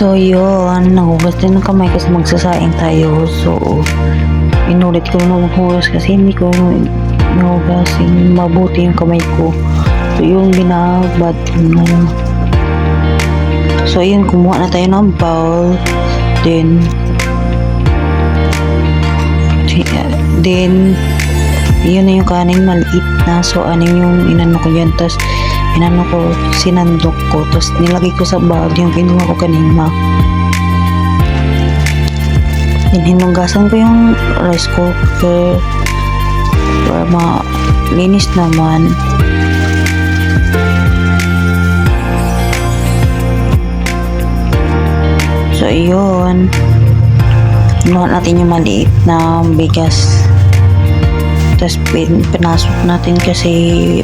So yun, nahugas din ng kamay kasi magsasaing tayo. So inulit ko na maghugas kasi hindi ko nahugasin mabuti yung kamay ko. So yung binabad ko na. So yun, kumuha na tayo ng bowl. Then yun na yung kanin maliit na. So anim yung inano ko dyan. Tapos inano ko, sinandok ko. Tapos nilagay ko sa bag yung kinuha ko kanina. Hinugasan ko yung rice cooker para malinis naman. So yun, kinuha natin yung maliit na bigas. Tapos pinasok natin kasi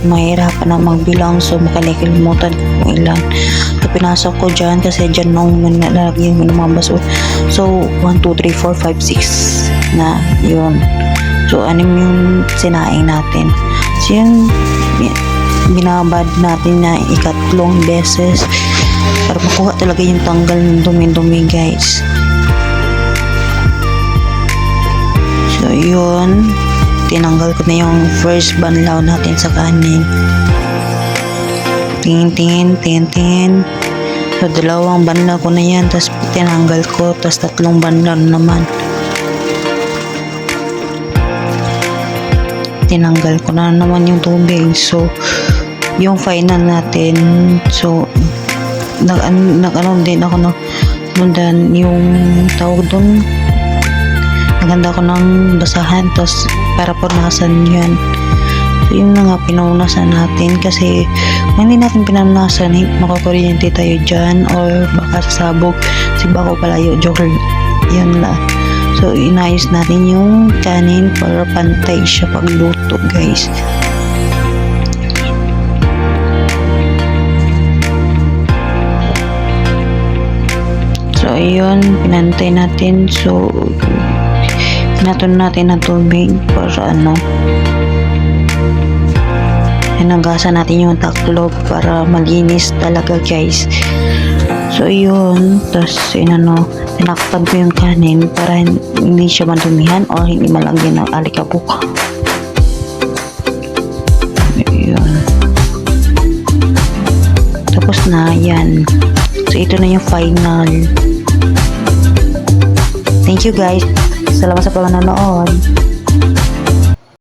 mahirapan na magbilang, so makalimutan ko kung ilan. So pinasok ko dyan kasi dyan nung nalagyan mo ng mga baso. So 1, 2, 3, 4, 5, 6 na yun. So anim yung sinaing natin. So yun, binabad natin na ikatlong beses para makuha talaga yung tanggal ng dumi-dumi, guys. So yun, tinanggal ko na yung first banlaw natin sa kanin. Tingin. So dalawang banlaw ko na yan, tapos tinanggal ko, tapos tatlong banlaw naman. Tinanggal ko na naman yung tubig. So yung final natin, so nag-ano din ako dan yung tawag doon, naganda ko ng basahan, tapos para punasan yan. So yun na nga, pinunasan natin kasi kung hindi natin pinunasan, makakuryente tayo dyan or baka sasabog si bako palayo, joke yun la. So inayos natin yung kanin para pantay siya pagluto, guys. So ayun, pinantay natin. So pinaton natin ng tubig para hinagasan natin yung taklob para malinis talaga, guys. So yun, tapos tinakpan ko yung kanin para hindi siya madumihan o hindi malagyan ng alikabok. Ayun, tapos na yan. So ito na yung final. Thank you, guys. Salamat sa panonood.